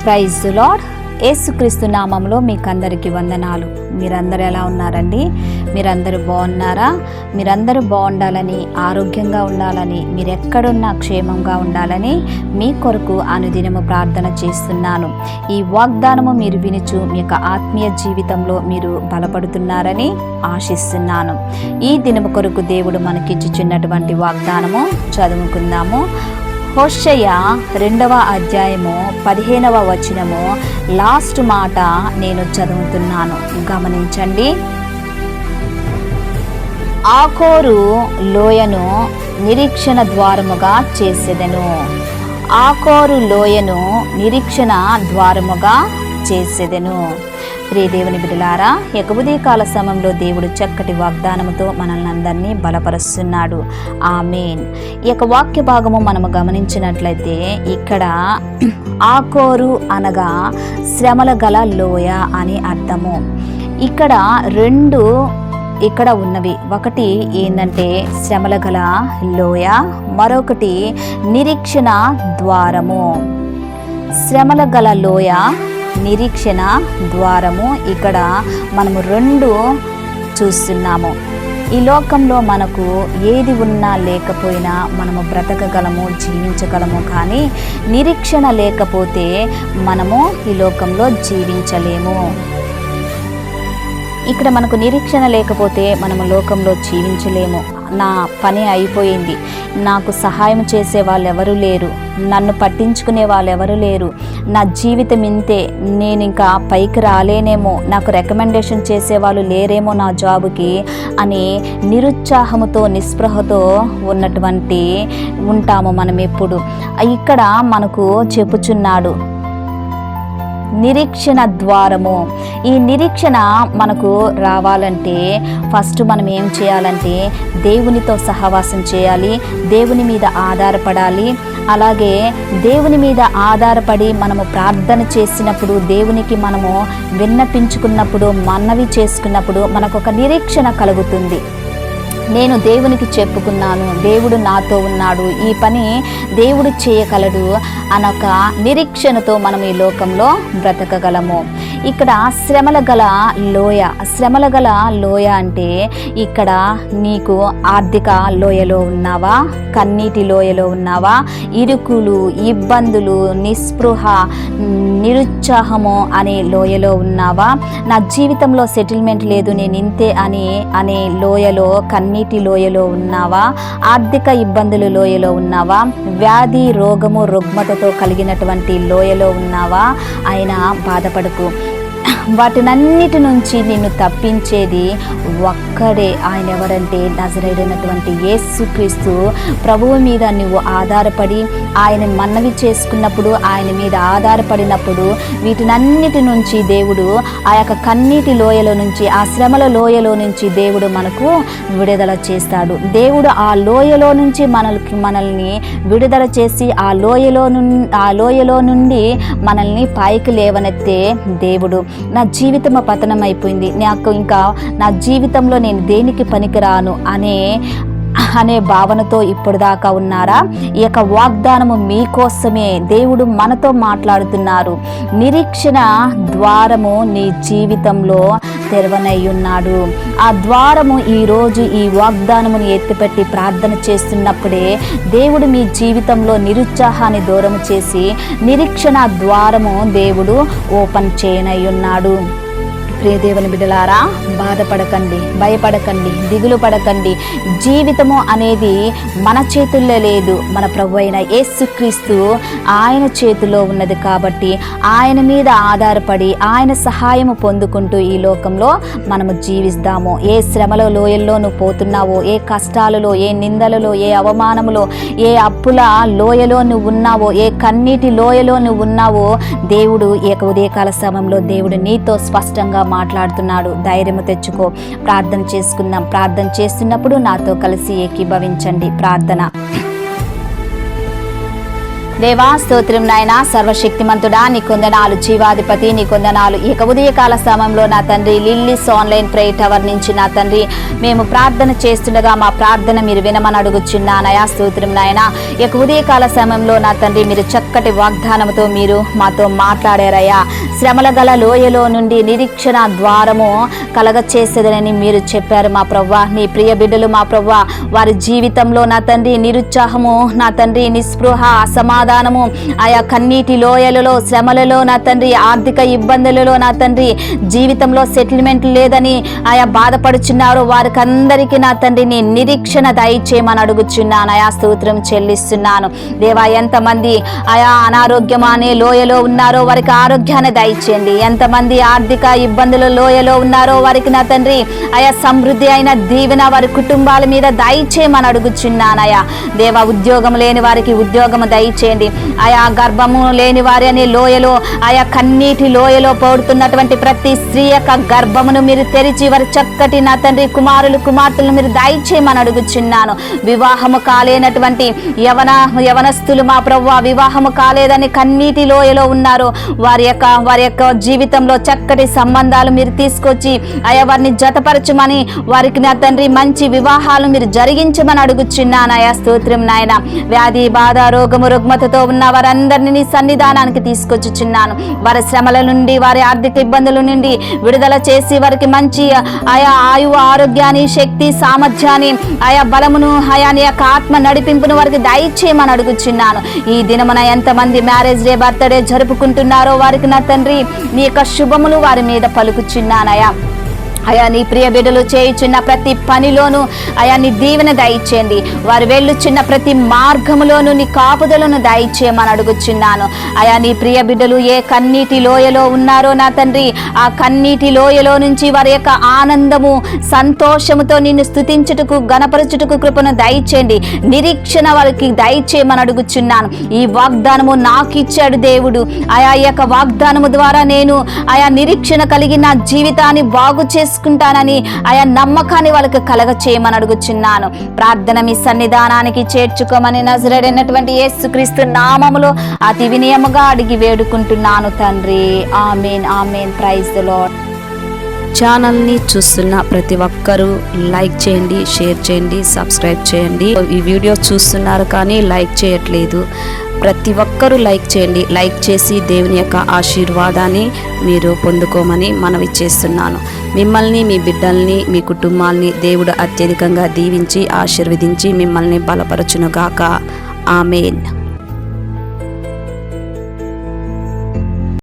Praise the lord. యేసుక్రీస్తు నామంలో మీకు అందరికీ వందనాలు. మీరందరూ ఎలా ఉన్నారండి? మీరందరూ బాగున్నారా? మీరందరూ బాగుండాలని, ఆరోగ్యంగా ఉండాలని, మీరు ఎక్కడున్నా క్షేమంగా ఉండాలని మీ కొరకు అనుదినము ప్రార్థన చేస్తున్నాను. ఈ వాగ్దానము మీరు వినుచు మీ యొక్క ఆత్మీయ జీవితంలో మీరు బలపడుతున్నారని ఆశిస్తున్నాను. ఈ దినము కొరకు దేవుడు మనకిచ్చుచున్నటువంటి వాగ్దానము చదువుకుందాము. హోషేయ 2వ అధ్యాయము 15వ వచనము లాస్ట్ మాట నేను చదువుతున్నాను, గమనించండి. ఆకోరు లోయను నిరీక్షణ ద్వారముగా చేసెదను. ఆకోరు లోయను నిరీక్షణ ద్వారముగా చేసెదను. ప్రియ దేవుని బిడ్డలారా, ఉదయకాల సమయంలో దేవుడు చక్కటి వాగ్దానముతో మనల్ని అందరినీ బలపరుస్తున్నాడు. ఆమేన్. ఈ యొక్క వాక్య భాగము మనము గమనించినట్లయితే ఇక్కడ ఆకోరు అనగా శ్రమల గల లోయ అని అర్థము. ఇక్కడ రెండు ఉన్నవి. ఒకటి ఏంటంటే శ్రమల గల లోయ, మరొకటి నిరీక్షణ ద్వారము. శ్రమల గల లోయ, నిరీక్షణ ద్వారము. ఇక్కడ మనము రెండు చూస్తున్నాము. ఈ లోకంలో మనకు ఏది ఉన్నా లేకపోయినా మనము బ్రతకగలము, జీవించగలము. కానీ నిరీక్షణ లేకపోతే మనము ఈ లోకంలో జీవించలేము. ఇక్కడ మనకు నిరీక్షణ లేకపోతే మనము లోకంలో జీవించలేము. నా పని అయిపోయింది, నాకు సహాయం చేసే వాళ్ళు ఎవరు లేరు, నన్ను పట్టించుకునే వాళ్ళు ఎవరు లేరు, నా జీవితం ఇంతే, నేను ఇంకా పైకి రాలేనేమో, నాకు రికమెండేషన్ చేసేవాళ్ళు లేరేమో నా జాబుకి అని నిరుత్సాహముతో, నిస్పృహతో ఉంటాము మనం ఎప్పుడు. ఇక్కడ మనకు చెప్పుచున్నాడు నిరీక్షణ ద్వారము. ఈ నిరీక్షణ మనకు రావాలంటే ఫస్ట్ మనం ఏం చేయాలంటే దేవునితో సహవాసం చేయాలి, దేవుని మీద ఆధారపడాలి. అలాగే దేవుని మీద ఆధారపడి మనము ప్రార్థన చేసినప్పుడు, దేవునికి మనము విన్నపించుకున్నప్పుడు, మనవి చేసుకున్నప్పుడు మనకు ఒక నిరీక్షణ కలుగుతుంది. నేను దేవునికి చెప్పుకున్నాను, దేవుడు నాతో ఉన్నాడు, ఈ పని దేవుడు చేయగలడు అనొక నిరీక్షణతో మనం ఈ లోకంలో బ్రతకగలము. ఇక్కడ శ్రమల గల లోయ. శ్రమల గల లోయ అంటే ఇక్కడ నీకు ఆర్థిక లోయలో ఉన్నావా, కన్నీటి లోయలో ఉన్నావా, ఇరుకులు, ఇబ్బందులు, నిస్పృహ, నిరుత్సాహము అనే లోయలో ఉన్నావా, నా జీవితంలో సెటిల్మెంట్ లేదు, నేను ఇంతే అనే లోయలో, కన్నీటి లోయలో ఉన్నావా, ఆర్థిక ఇబ్బందుల లోయలో ఉన్నావా, వ్యాధి, రోగము, రుగ్మతతో కలిగినటువంటి లోయలో ఉన్నావా, అయినా బాధపడకు. వాటినన్నిటి నుంచి నిన్ను తప్పించేది ఒక్కడే. ఆయన ఎవరంటే నజరేయుడైనటువంటి యేసుక్రీస్తు ప్రభువు మీద నువ్వు ఆధారపడి ఆయన మనవి చేసుకున్నప్పుడు, ఆయన మీద ఆధారపడినప్పుడు వీటినన్నిటి నుంచి దేవుడు, ఆ యొక్క కన్నీటి లోయలో నుంచి, ఆ శ్రమల లోయలో నుంచి దేవుడు మనకు విడుదల చేస్తాడు. దేవుడు ఆ లోయలో నుంచి మనల్ని విడుదల చేసి ఆ లోయలో నుండి మనల్ని పైకి లేవనెత్తే దేవుడు. నా జీవితం పతనం అయిపోయింది, నాకు ఇంకా నా జీవితంలో నేను దేనికి పనికిరాను అనే భావనతో ఇప్పుడు దాకా ఉన్నారా? ఈ యొక్క వాగ్దానము మీకోసమే. దేవుడు మనతో మాట్లాడుతున్నారు. నిరీక్షణ ద్వారము నీ జీవితంలో తెరవనయ్యున్నాడు. ఆ ద్వారము ఈరోజు ఈ వాగ్దానమును ఎత్తిపెట్టి ప్రార్థన చేస్తున్నప్పుడే దేవుడు మీ జీవితంలో నిరుత్సాహాన్ని దూరం చేసి నిరీక్షణ ద్వారము దేవుడు ఓపెన్ చేయనయ్యున్నాడు. ప్రియ దేవుని బిడ్డలారా, బాధపడకండి, భయపడకండి, దిగులు పడకండి. జీవితము అనేది మన చేతుల్లో లేదు, మన ప్రభు అయిన యేసుక్రీస్తు ఆయన చేతిలో ఉన్నది. కాబట్టి ఆయన మీద ఆధారపడి ఆయన సహాయము పొందుకుంటూ ఈ లోకంలో మనము జీవిస్తాము. ఏ శ్రమల లోయల్లో నువ్వు పోతున్నావో, ఏ కష్టాలలో, ఏ నిందలలో, ఏ అవమానములో, ఏ అప్పుల లోయలో నువ్వు ఉన్నావో, ఏ కన్నీటి లోయలో నువ్వు ఉన్నావో, దేవుడు ఉదయకాల సమయంలో దేవుడు నీతో స్పష్టంగా మాట్లాడుతున్నాడు. ధైర్యము తెచ్చుకో, ప్రార్థన చేసుకుందాం. ప్రార్థన చేస్తున్నప్పుడు నాతో కలిసి ఏకీభవించండి. ప్రార్థన. దేవా స్తోత్రం నాయన, సర్వశక్తిమంతుడా నీ కొందనాలు, జీవాధిపతి నీ కొందనాలు. ఇక ఉదయకాల సమయంలో నా తండ్రి లిల్లీస్ ఆన్లైన్ ప్రేయర్ టవర్ నుంచి నా తండ్రి మేము ప్రార్థన చేస్తుండగా మా ప్రార్థన మీరు వినమని అడుగుచున్నానయా. స్తోత్రం నాయన, ఇక ఉదయకాల సమయంలో నా తండ్రి మీరు చక్కటి వాగ్దానంతో మీరు మాతో మాట్లాడారయ్యా. శ్రమల గల లోయలో నుండి నిరీక్షణ ద్వారము కలగచేసేదని మీరు చెప్పారు మా ప్రవ్వా. నీ ప్రియ బిడ్డలు మా ప్రవ్వా వారి జీవితంలో నా తండ్రి నిరుత్సాహము, నా తండ్రి నిస్పృహ, అసమాధానము, ఆయా కన్నీటి లోయలలో, శ్రమలలో నా తండ్రి, ఆర్థిక ఇబ్బందులలో నా తండ్రి, జీవితంలో సెటిల్మెంట్ లేదని ఆయా బాధపడుచున్నారు. వారికి అందరికీ నా తండ్రి నీ నిరీక్షణ దయచేయమని అడుగుచున్నాను. ఆయా స్తోత్రం చెల్లిస్తున్నాను దేవా. ఎంతమంది ఆయా అనారోగ్యం అనే లోయలో ఉన్నారో వారికి ఆరోగ్యాన్ని దయచేయండి. ఎంతమంది ఆర్థిక ఇబ్బందుల లోయలో ఉన్నారో వారికి నా తండ్రి ఆయా సమృద్ధి అయిన దీవెన వారి కుటుంబాల మీద దయచేయమని అడుగుచున్నానయా దేవా. ఉద్యోగం లేని వారికి ఉద్యోగం దయచేయండి. ఆయా గర్భము లేని వారి అనే లోయలో, ఆయా కన్నీటి లోయలో పడుతున్నటువంటి ప్రతి స్త్రీ యొక్క గర్భమును మీరు తెరిచి వారి చక్కటి నా తండ్రి కుమారులు కుమార్తెలను మీరు దయచేయమని అడుగుచున్నాను. వివాహము కాలేనటువంటి యవనస్తులు మా ప్రభువా, వివాహము కాలేదని కన్నీటి లోయలో ఉన్నారు. వారి యొక్క జీవితంలో చక్కటి సంబంధాలు మీరు తీసుకొచ్చి ఆయా వారిని జతపరచమని, వారికి నా తండ్రి మంచి వివాహాలు మీరు జరిగించమని అడుగుచున్నాను. ఆయా స్తోత్రం నాయన. వ్యాధి బాధ రోగము రుగ్మతతో ఉన్న వారందరినీ నీ సన్నిధానానికి తీసుకొచ్చుచున్నాను. వారి శ్రమల నుండి, వారి ఆర్థిక ఇబ్బందుల నుండి విడుదల చేసి వారికి మంచి ఆయా ఆయువు, ఆరోగ్యాన్ని, శక్తి, సామర్థ్యాన్ని, ఆయా బలమును, ఆయా నీ యొక్క ఆత్మ నడిపింపును వారికి దయచేయమని అడుగుచున్నాను. ఈ దినమున ఎంతమంది మ్యారేజ్ డే, బర్త్డే జరుపుకుంటున్నారో వారికి నా తండ్రి నీ యొక్క శుభములు వారి మీద పలుకుచున్నానయా. అయా నీ ప్రియ బిడ్డలు చేయుచున్న ప్రతి పనిలోనూ అయా నీ దీవెన దయచేయండి. వారు వెళ్ళుచున్న ప్రతి మార్గములోనూ నీ కాపుదలను దయచేయమని అడుగుచున్నాను. అయా నీ ప్రియ బిడ్డలు ఏ కన్నీటి లోయలో ఉన్నారో నా తండ్రి, ఆ కన్నీటి లోయలో నుంచి వారి యొక్క ఆనందము, సంతోషముతో నిన్ను స్తుతించుటకు, గణపరచుటకు కృపను దయచేయండి. నిరీక్షణ వారికి దయచేయమని అడుగుచున్నాను. ఈ వాగ్దానము నాకు ఇచ్చాడు దేవుడు. ఆయా యొక్క వాగ్దానము ద్వారా నేను ఆయా నిరీక్షణ కలిగి నా జీవితాన్ని బాగు చేసుకుంటానని ఆయా నమ్మకాన్ని వాళ్ళకి కలగ చేయమని అడుగుచున్నాను. ప్రార్థన మీ సన్నిధానానికి చేర్చుకోమని నజరేడైనటువంటి యేసుక్రీస్తు నామములో అతి వినయముగా అడిగి వేడుకుంటున్నాను తండ్రి. Amen, amen. Praise the lord. ఛానల్ని చూస్తున్న ప్రతి ఒక్కరూ లైక్ చేయండి, షేర్ చేయండి, సబ్స్క్రైబ్ చేయండి. ఈ వీడియో చూస్తున్నారు కానీ లైక్ చేయట్లేదు. ప్రతి ఒక్కరూ లైక్ చేయండి. లైక్ చేసి దేవుని యొక్క ఆశీర్వాదాన్ని మీరు పొందుకోమని మనవి చేస్తున్నాను. మిమ్మల్ని, మీ బిడ్డల్ని, మీ కుటుంబాల్ని దేవుడు అత్యధికంగా దీవించి ఆశీర్వదించి మిమ్మల్ని బలపరచునుగాక. ఆమేన్.